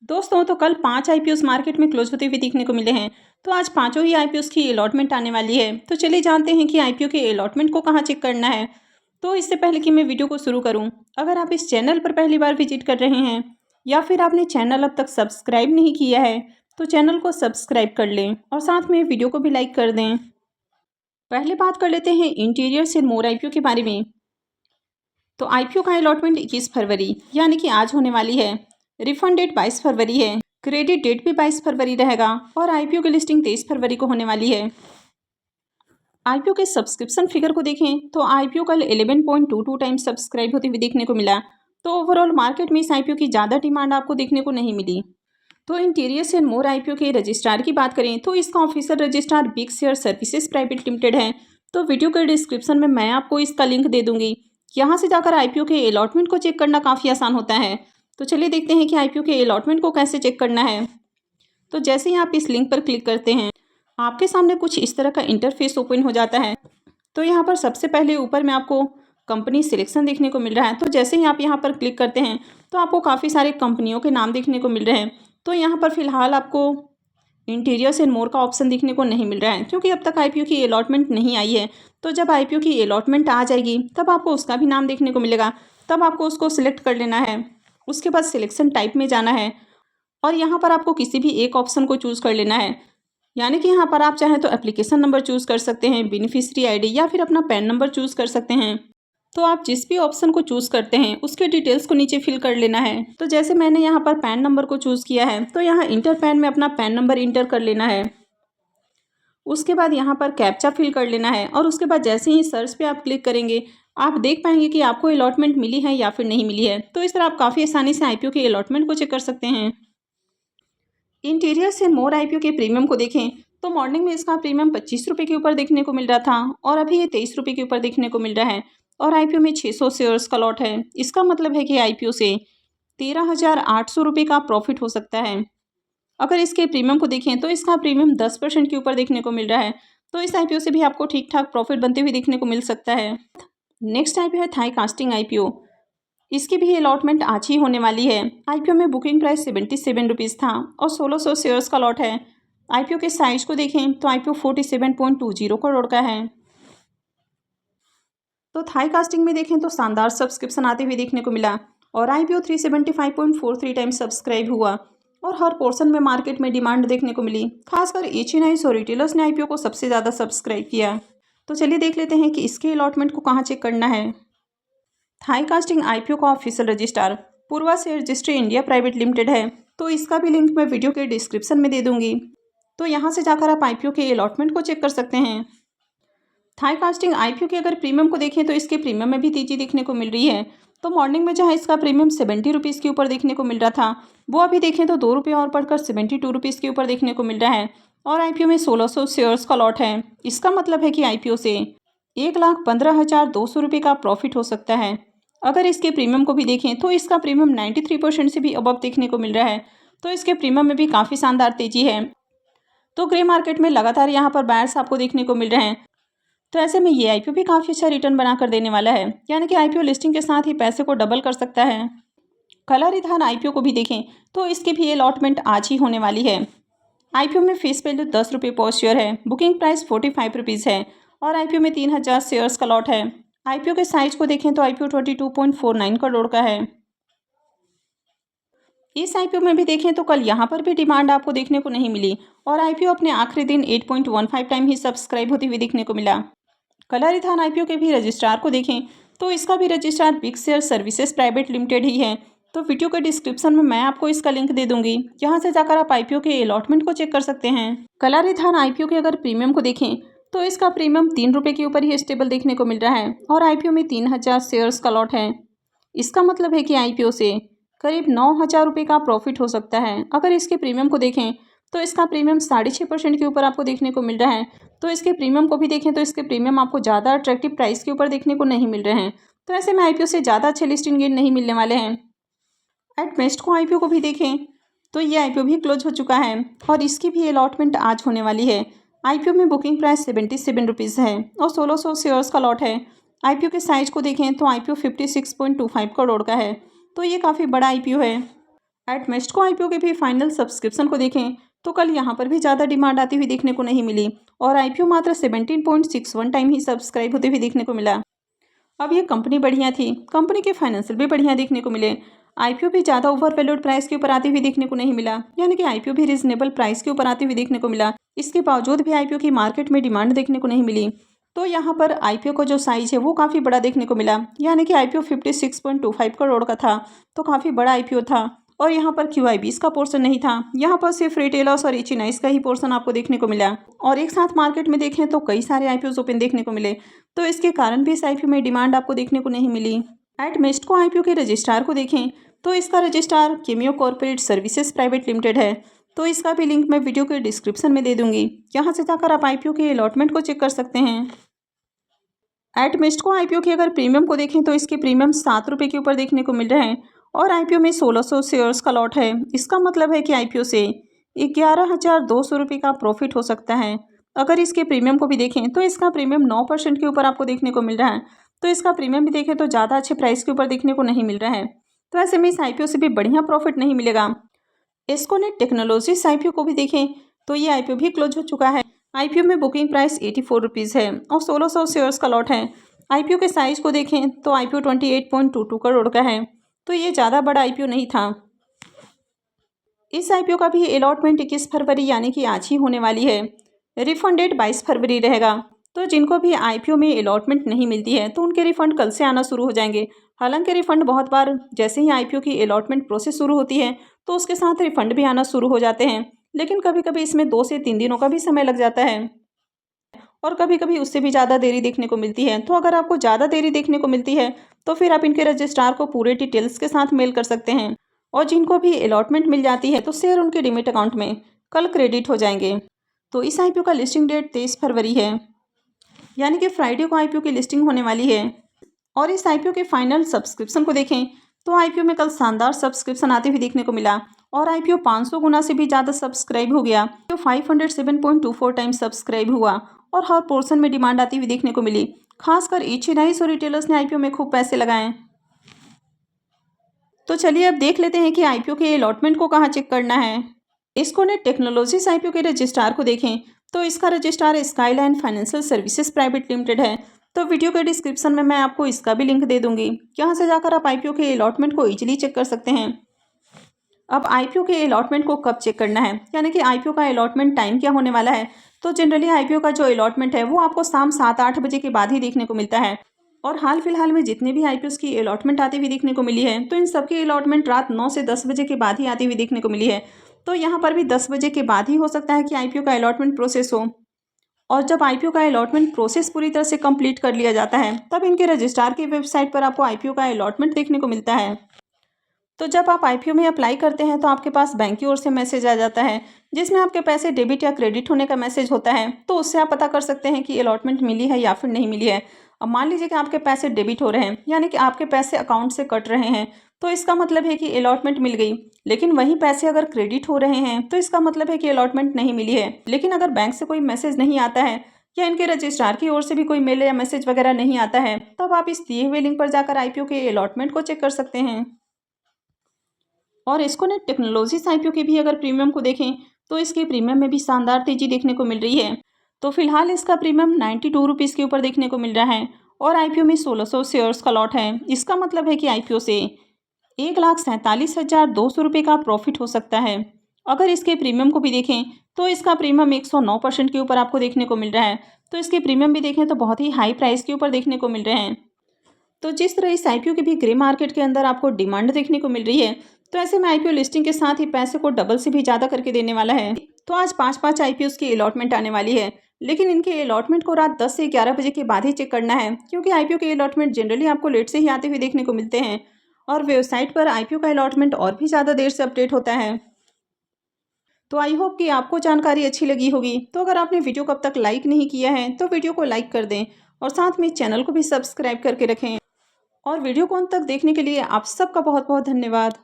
दोस्तों तो कल 5 आईपीओस मार्केट में क्लोज होते हुए देखने को मिले हैं। तो आज पांचों ही आईपीओस की अलॉटमेंट आने वाली है। तो चलिए जानते हैं कि आईपीओ के अलॉटमेंट को कहाँ चेक करना है। तो इससे पहले कि मैं वीडियो को शुरू करूं, अगर आप इस चैनल पर पहली बार विजिट कर रहे हैं या फिर आपने चैनल अब तक सब्सक्राइब नहीं किया है तो चैनल को सब्सक्राइब कर लें और साथ में वीडियो को भी लाइक कर दें। पहले बात कर लेते हैं इंटीरियर से मोर आईपीओ के बारे में। तो आईपीओ का अलॉटमेंट 21 फरवरी यानी कि आज होने वाली है। रिफंड डेट 22 फरवरी है। क्रेडिट डेट भी 22 फरवरी रहेगा और आईपीओ की लिस्टिंग 23 फरवरी को होने वाली है। आईपीओ के सब्सक्रिप्शन फिगर को देखें तो आईपीओ कल 11.22 टाइम्स सब्सक्राइब होते हुए देखने को मिला। तो ओवरऑल मार्केट में इस आईपीओ की ज़्यादा डिमांड आपको देखने को नहीं मिली। तो इंटीरियर एंड मोर आईपीओ के रजिस्ट्रार की बात करें तो इसका official registrar big share services private limited है। तो वीडियो के डिस्क्रिप्शन में मैं आपको इसका लिंक दे दूंगी। यहाँ से जाकर आईपीओ के अलॉटमेंट को चेक करना काफ़ी आसान होता है। तो चलिए देखते हैं कि आईपीओ के अलॉटमेंट को कैसे चेक करना है। तो जैसे ही आप इस लिंक पर क्लिक करते हैं आपके सामने कुछ इस तरह का इंटरफेस ओपन हो जाता है। तो यहाँ पर सबसे पहले ऊपर में आपको कंपनी सिलेक्शन देखने को मिल रहा है। तो जैसे ही आप यहाँ पर क्लिक करते हैं तो आपको काफ़ी सारे कंपनियों के नाम देखने को मिल रहे हैं। तो यहाँ पर फिलहाल आपको इंटीरियर्स एंड मोर का ऑप्शन देखने को नहीं मिल रहा है क्योंकि अब तक आईपीओ की अलॉटमेंट नहीं आई है। तो जब आईपीओ की अलॉटमेंट आ जाएगी तब आपको उसका भी नाम देखने को मिलेगा। तब आपको उसको सिलेक्ट कर लेना है। उसके बाद सिलेक्शन टाइप में जाना है और यहाँ पर आपको किसी भी एक ऑप्शन को चूज़ कर लेना है। यानी कि यहाँ पर आप चाहें तो एप्लीकेशन नंबर चूज़ कर सकते हैं, बेनिफिशियरी आईडी या फिर अपना पैन नंबर चूज़ कर सकते हैं। तो आप जिस भी ऑप्शन को चूज़ करते हैं उसके डिटेल्स को नीचे फिल कर लेना है। तो जैसे मैंने यहाँ पर पैन नंबर को चूज़ किया है तो यहाँ इंटर पैन में अपना पैन नंबर इंटर कर लेना है। उसके बाद यहाँ पर कैप्चा फिल कर लेना है और उसके बाद जैसे ही सर्च पे आप क्लिक करेंगे आप देख पाएंगे कि आपको अलॉटमेंट मिली है या फिर नहीं मिली है। तो इस तरह आप काफ़ी आसानी से आईपीओ के अलॉटमेंट को चेक कर सकते हैं। इंटीरियर से मोर आईपीओ के प्रीमियम को देखें तो मॉर्निंग में इसका प्रीमियम 25 रुपये के ऊपर देखने को मिल रहा था और अभी ये 23 रुपये के ऊपर देखने को मिल रहा है। और आईपीओ में 600 शेयर्स का लॉट है। इसका मतलब है कि आईपीओ से 13,800 रुपये का प्रॉफिट हो सकता है। अगर इसके प्रीमियम को देखें तो इसका प्रीमियम 10% के ऊपर देखने को मिल रहा है। तो इस आईपीओ से भी आपको ठीक ठाक प्रॉफिट बनते हुए देखने को मिल सकता है। नेक्स्ट आईपीओ है थाई कास्टिंग आईपीओ। इसकी भी अलॉटमेंट आज ही होने वाली है। आईपीओ में बुकिंग प्राइस 77 रुपीज़ था और 1600 शेयर्स का लॉट है। आईपीओ के साइज को देखें तो आईपीओ 47.20 करोड़ का है। तो थाई कास्टिंग में देखें तो शानदार सब्सक्रिप्शन आते हुए देखने को मिला और आईपीओ 375.43 टाइम्स सब्सक्राइब हुआ और हर पोर्शन में मार्केट में डिमांड देखने को मिली। खासकर एच और रिटेलर्स ने आईपीओ को सबसे ज़्यादा सब्सक्राइब किया। तो चलिए देख लेते हैं कि इसके अलॉटमेंट को कहाँ चेक करना है। थाई कास्टिंग आईपीओ का official registrar Purva share registry India private limited है। तो इसका भी लिंक मैं वीडियो के डिस्क्रिप्शन में दे दूंगी। तो यहाँ से जाकर आप आईपीओ के अलॉटमेंट को चेक कर सकते हैं। थाई कास्टिंग आईपीओ के अगर प्रीमियम को देखें तो इसके प्रीमियम में भी तेजी देखने को मिल रही है। तो मॉर्निंग में जहाँ इसका प्रीमियम 70 रुपीज़ के ऊपर देखने को मिल रहा था वो अभी देखें तो 2 रुपये और बढ़कर 72 रुपीज़ के ऊपर देखने को मिल रहा है। और आईपीओ में 1600 शेयर्स का लॉट है। इसका मतलब है कि आईपीओ से 1,15,200 रुपये का प्रॉफिट हो सकता है। अगर इसके प्रीमियम को भी देखें तो इसका प्रीमियम 93% से भी अबव देखने को मिल रहा है। तो इसके प्रीमियम में भी काफ़ी शानदार तेजी है। तो ग्रे मार्केट में लगातार यहाँ पर बायर्स आपको देखने को मिल रहे हैं। तो ऐसे में ये आईपीओ भी काफ़ी अच्छा रिटर्न बनाकर देने वाला है। यानी कि आईपीओ लिस्टिंग के साथ ही पैसे को डबल कर सकता है। कलारिधान आईपीओ को भी देखें तो इसकी भी अलॉटमेंट आज ही होने वाली है। आईपीओ में फेस वैल्यू 10 रुपये पर शेयर है। बुकिंग प्राइस 45 रुपीज़ है और आईपीओ में 3,000 शेयर्स का लॉट है। आईपीओ के साइज को देखें तो आईपीओ 22.49 करोड़ का है। इस आईपीओ में भी देखें तो कल यहाँ पर भी डिमांड आपको देखने को नहीं मिली और आईपीओ अपने आखिरी दिन 8.15 टाइम ही सब्सक्राइब होती हुई देखने को मिला। कलारिधान आईपीओ के भी रजिस्ट्रार को देखें तो इसका भी registrar big share services private limited ही है। तो वीडियो के डिस्क्रिप्शन में मैं आपको इसका लिंक दे दूंगी। यहाँ से जाकर आप आईपीओ के अलॉटमेंट को चेक कर सकते हैं। कलारिधान आईपीओ के अगर प्रीमियम को देखें तो इसका प्रीमियम 3 रुपये के ऊपर ही स्टेबल देखने को मिल रहा है और आईपीओ में 3,000 शेयर्स का लॉट है। इसका मतलब है कि आईपीओ से करीब 9,000 रुपये का प्रॉफिट हो सकता है। अगर इसके प्रीमियम को देखें तो इसका प्रीमियम 6.5% के ऊपर आपको देखने को मिल रहा है। तो इसके प्रीमियम को भी देखें तो इसके प्रीमियम आपको ज़्यादा अट्रैक्टिव प्राइस के ऊपर देखने को नहीं मिल रहे हैं। तो ऐसे में आईपीओ से ज़्यादा अच्छे लिस्टिंग गेन नहीं मिलने वाले हैं। एट बेस्ट को आईपीओ को भी देखें तो ये आईपीओ भी क्लोज हो चुका है और इसकी भी अलॉटमेंट आज होने वाली है। आईपीओ में बुकिंग प्राइस 77 रुपीज़ है और 1600 शेयर्स का लॉट है। आईपीओ के साइज को देखें तो आईपीओ 56.25 करोड़ का है। तो ये काफ़ी बड़ा आईपीओ है। एटमेस्ट को आईपीओ के भी फाइनल सब्सक्रिप्शन को देखें तो कल यहाँ पर भी ज़्यादा डिमांड आती हुई देखने को नहीं मिली और आईपीओ मात्र 17.61 टाइम ही सब्सक्राइब होते हुए देखने को मिला। अब ये कंपनी बढ़िया थी, कंपनी के फाइनेंशियल भी बढ़िया देखने को मिले। आईपीओ भी ज़्यादा ओवर वैल्यूड प्राइस के ऊपर आती हुई देखने को नहीं मिला, यानी कि आईपीओ भी रीजनेबल प्राइस के ऊपर आती हुई देखने को मिला। इसके बावजूद भी आईपीओ की मार्केट में डिमांड देखने को नहीं मिली। तो यहाँ पर आईपीओ का जो साइज है वो काफ़ी बड़ा देखने को मिला, यानी कि आईपीओ 56.25 करोड़ का था, तो काफ़ी बड़ा आईपीओ था। और यहाँ पर QIBs का पोर्शन नहीं था, यहाँ पर सिर्फ रिटेलर्स और एचएनआईज का ही पोर्शन आपको देखने को मिला। और एक साथ मार्केट में देखें तो कई सारे आईपीओ ओपन देखने को मिले, तो इसके कारण भी इस आईपीओ में डिमांड आपको देखने को नहीं मिली। एटमेस्ट को आईपीओ के रजिस्ट्रार को देखें तो इसका registrar cameo corporate services private limited है, तो इसका भी लिंक मैं वीडियो के डिस्क्रिप्शन में दे दूंगी। यहाँ से जाकर आप आईपीओ के अलॉटमेंट को चेक कर सकते हैं। एटमेस्ट को आईपीओ के अगर प्रीमियम को देखें तो इसके प्रीमियम 7 रुपये के ऊपर देखने को मिल रहे हैं और आईपीओ में 1600 शेयर्स का लॉट है। इसका मतलब है कि आईपीओ से 11,200 रुपये का प्रॉफिट हो सकता है। अगर इसके प्रीमियम को भी देखें तो इसका प्रीमियम 9% के ऊपर आपको देखने को मिल रहा है, तो इसका प्रीमियम भी देखें तो ज़्यादा अच्छे प्राइस के ऊपर देखने को नहीं मिल रहा है। तो ऐसे में इस आईपीओ से भी बढ़िया प्रॉफिट नहीं मिलेगा। एस्कोनेट टेक्नोलॉजीज आईपीओ को भी देखें तो ये आईपीओ भी क्लोज हो चुका है। आईपीओ में बुकिंग प्राइस 84 रुपीज़ है और 1600 शेयर्स का लॉट है। आईपीओ के साइज को देखें तो आईपीओ 28.22 करोड़ का है, तो ये ज़्यादा बड़ा आईपीओ नहीं था। इस आईपीओ का भी अलॉटमेंट 21 फरवरी यानी कि आज ही होने वाली है। रिफंड डेट 22 फरवरी रहेगा। तो जिनको भी आईपीओ में अलॉटमेंट नहीं मिलती है तो उनके रिफंड कल से आना शुरू हो जाएंगे। हालांकि रिफंड बहुत बार जैसे ही आईपीओ की अलॉटमेंट प्रोसेस शुरू होती है तो उसके साथ रिफंड भी आना शुरू हो जाते हैं, लेकिन कभी कभी इसमें 2 से 3 दिनों का भी समय लग जाता है और कभी कभी उससे भी ज़्यादा देरी देखने को मिलती है। तो अगर आपको ज़्यादा देरी देखने को मिलती है तो फिर आप इनके रजिस्ट्रार को पूरे डिटेल्स के साथ मेल कर सकते हैं और जिनको भी अलॉटमेंट मिल जाती है तो शेयर उनके डीमैट अकाउंट में कल क्रेडिट हो जाएंगे। तो इस आईपीओ का लिस्टिंग डेट 23 फरवरी है, यानी कि फ्राइडे को आईपीओ की लिस्टिंग होने वाली है। और इस आईपीओ के फाइनल सब्सक्रिप्शन को देखें तो आईपीओ में कल शानदार सब्सक्रिप्शन आते हुए देखने को मिला और आईपीओ 500 गुना से भी ज़्यादा सब्सक्राइब हो गया, तो 507.24 टाइम सब्सक्राइब हुआ और हर पोर्शन में डिमांड आती हुई देखने को मिली। खासकर एचएनआईज और रिटेलर्स ने आईपीओ में खूब पैसे लगाए। तो चलिए अब देख लेते हैं कि आईपीओ के अलॉटमेंट को कहाँ चेक करना है। एस्कोनेट टेक्नोलॉजीज आईपीओ के रजिस्ट्रार को देखें तो इसका registrar skyline financial services private limited है, तो वीडियो के डिस्क्रिप्शन में मैं आपको इसका भी लिंक दे दूंगी। यहाँ से जाकर आप आईपीओ के अलॉटमेंट को इजीली चेक कर सकते हैं। अब आईपीओ के अलॉटमेंट को कब चेक करना है, यानी कि आईपीओ का अलॉटमेंट टाइम क्या होने वाला है, तो जनरली आईपीओ का जो अलॉटमेंट है वो आपको शाम 7-8 बजे के बाद ही देखने को मिलता है। और हाल फिलहाल में जितने भी आईपीओ की अलॉटमेंट आती हुई देखने को मिली है तो इन सबकी अलॉटमेंट रात 9 से 10 बजे के बाद ही आती हुई देखने को मिली है। तो यहाँ पर भी 10 बजे के बाद ही हो सकता है कि आईपीओ का अलॉटमेंट प्रोसेस हो। और जब आईपीओ का अलॉटमेंट प्रोसेस पूरी तरह से कंप्लीट कर लिया जाता है तब इनके रजिस्ट्रार की वेबसाइट पर आपको आईपीओ का अलॉटमेंट देखने को मिलता है। तो जब आप आईपीओ में अप्लाई करते हैं तो आपके पास बैंक की ओर से मैसेज आ जाता है जिसमें आपके पैसे डेबिट या क्रेडिट होने का मैसेज होता है, तो उससे आप पता कर सकते हैं कि अलॉटमेंट मिली है या फिर नहीं मिली है। अब मान लीजिए कि आपके पैसे डेबिट हो रहे हैं, यानी कि आपके पैसे अकाउंट से कट रहे हैं, तो इसका मतलब है कि अलॉटमेंट मिल गई। लेकिन वही पैसे अगर क्रेडिट हो रहे हैं तो इसका मतलब है कि अलॉटमेंट नहीं मिली है। लेकिन अगर बैंक से कोई मैसेज नहीं आता है या इनके रजिस्ट्रार की ओर से भी कोई मेल या मैसेज वगैरह नहीं आता है, तब आप इस दिए हुए लिंक पर जाकर आईपीओ के अलॉटमेंट को चेक कर सकते हैं। और एस्कोनेट टेक्नोलॉजीज आईपीओ के भी अगर प्रीमियम को देखें तो इसके प्रीमियम में भी शानदार तेजी देखने को मिल रही है। तो फिलहाल इसका प्रीमियम 92 रुपीज़ के ऊपर देखने को मिल रहा है और आईपीओ में 1600 शेयर्स का लॉट है। इसका मतलब है कि आईपीओ से 1,47,200 रुपये का प्रॉफिट हो सकता है। अगर इसके प्रीमियम को भी देखें तो इसका प्रीमियम 109% के ऊपर आपको देखने को मिल रहा है, तो इसके प्रीमियम भी देखें तो बहुत ही हाई प्राइस के ऊपर देखने को मिल रहे हैं। तो जिस तरह इस आईपीओ की भी ग्रे मार्केट के अंदर आपको डिमांड देखने को मिल रही है, तो ऐसे में आईपीओ लिस्टिंग के साथ ही पैसे को डबल से भी ज़्यादा करके देने वाला है। तो आज 5-5 आईपीओ की अलॉटमेंट आने वाली है, लेकिन इनके अलॉटमेंट को रात 10 से 11 बजे के बाद ही चेक करना है, क्योंकि आईपीओ के अलॉटमेंट जनरली आपको लेट से ही आते हुए देखने को मिलते हैं और वेबसाइट पर आईपीओ का अलॉटमेंट और भी ज़्यादा देर से अपडेट होता है। तो आई होप कि आपको जानकारी अच्छी लगी होगी। तो अगर आपने वीडियो को अब तक लाइक नहीं किया है तो वीडियो को लाइक कर दें और साथ में चैनल को भी सब्सक्राइब करके रखें। और वीडियो को अंत तक देखने के लिए आप सबका बहुत बहुत धन्यवाद।